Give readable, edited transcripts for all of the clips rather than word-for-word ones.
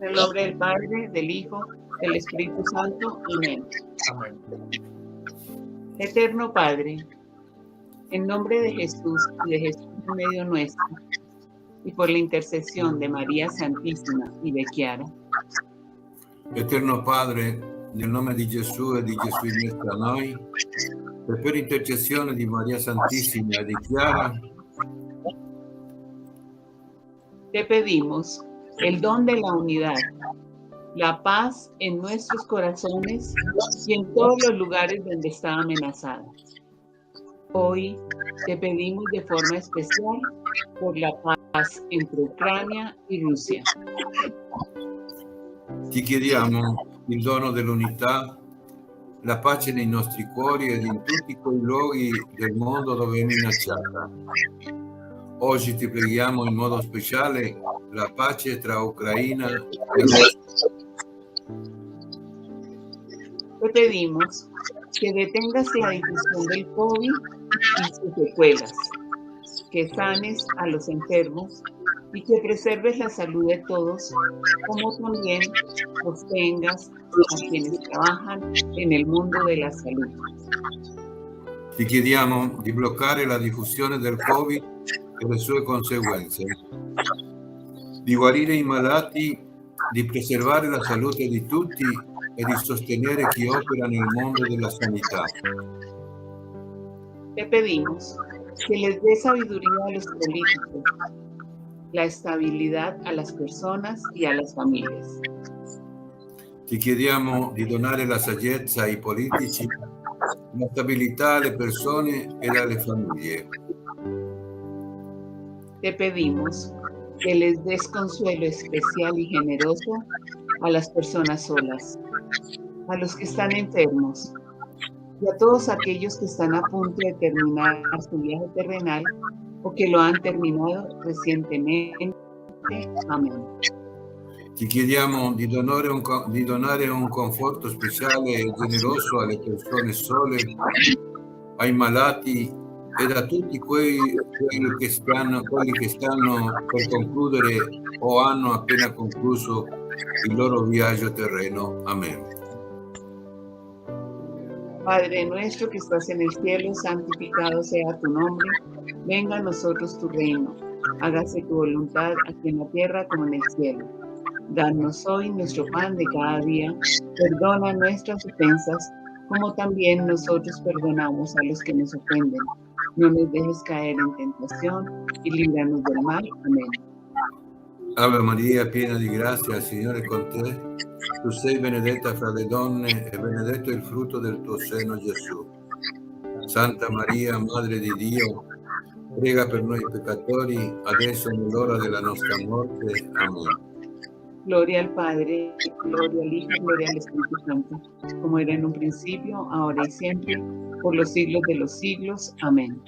En el nombre del Padre, del Hijo, del Espíritu Santo. Amén. Amén. Eterno Padre, en nombre de Jesús y de Jesús en medio nuestro, y por la intercesión de María Santísima y de Chiara. Eterno Padre, nel nome di Gesù e di Gesù in mezzo a noi, e per intercessione di Maria Santissima e di Chiara, te pedimos el don de la unidad, la paz en nuestros corazones y en todos los lugares donde está amenazada. Hoy te pedimos de forma especial por la paz entre Ucrania y Rusia. ti chiediamo il dono dell'unità, la pace nei nostri cuori ed in tutti quei luoghi del mondo dove è minacciata. Oggi ti preghiamo in modo speciale la pace tra Ucraina e Russia. Te pedimos que detengas la difusión del COVID y sus secuelas, que sanes a los enfermos y que preserves la salud de todos, como también sostengas a quienes trabajan en el mundo de la salud. Ti chiediamo di bloccare la diffusione del Covid e le sue conseguenze, di guarire i malati, di preservare la salute di tutti e di sostenere chi opera nel mondo della sanità. Te pedimos que les dé sabiduría a los políticos, la estabilidad a las personas y a las familias. Ti chiediamo di donare la saggezza ai politici, la stabilità alle persone e alle famiglie. Te pedimos que les des consuelo especial y generoso a las personas solas, a los que están enfermos y a todos aquellos que están a punto de terminar su viaje terrenal o que lo han terminado recientemente. Amén. Ti chiediamo di donare un conforto speciale e generoso alle persone sole, ai malati ed a tutti quelli che stanno per concludere o hanno appena concluso il loro viaggio terreno. Amén. Padre nuestro que estás en el cielo, santificado sea tu nombre. Venga a nosotros tu reino. Hágase tu voluntad aquí en la tierra como en el cielo. Danos hoy nuestro pan de cada día. Perdona nuestras ofensas, como también nosotros perdonamos a los que nos ofenden. No nos dejes caer en tentación y líbranos del mal. Amén. Ave Maria, piena di grazia, il Signore è con te. Tu sei benedetta fra le donne e benedetto il frutto del tuo seno, Gesù. Santa Maria, Madre di Dio, prega per noi peccatori, adesso e nell'ora della nostra morte. Amén. Gloria al Padre, gloria al Hijo, gloria al Espíritu Santo, como era en un principio, ahora y siempre, por los siglos de los siglos. Amén.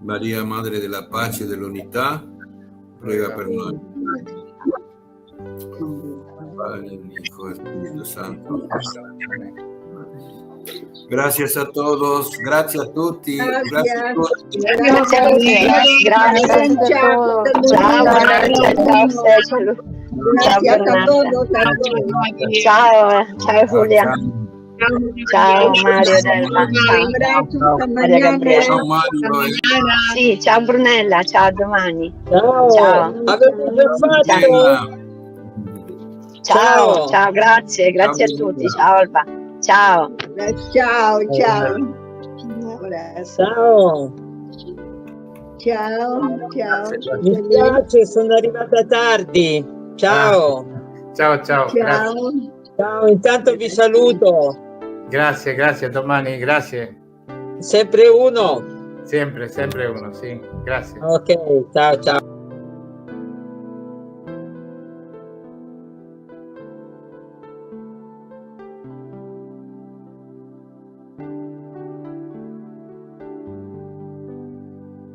Maria, Madre della pace e dell'unità, prega per noi. Padre, Hijo, Espíritu Santo. Gracias a todos, gracias a tutti. Gracias a tutti. Grazie a te, grazie a todos. Ciao, ciao, ciao Giulia. Ciao Mario Delma. Ciao Maria Gabriele. Ciao Mario. Sì, ciao Brunella, ciao a domani. Ciao. Ciao. Ciao, ciao, grazie a tutti. Ciao Alba. Ciao. Ciao. Mi spiace, sono arrivata tardi. Ciao. Ciao. Ciao, intanto vi saluto. Grazie, a domani, grazie. Sempre uno. Sempre uno, sì, grazie. Ok, ciao.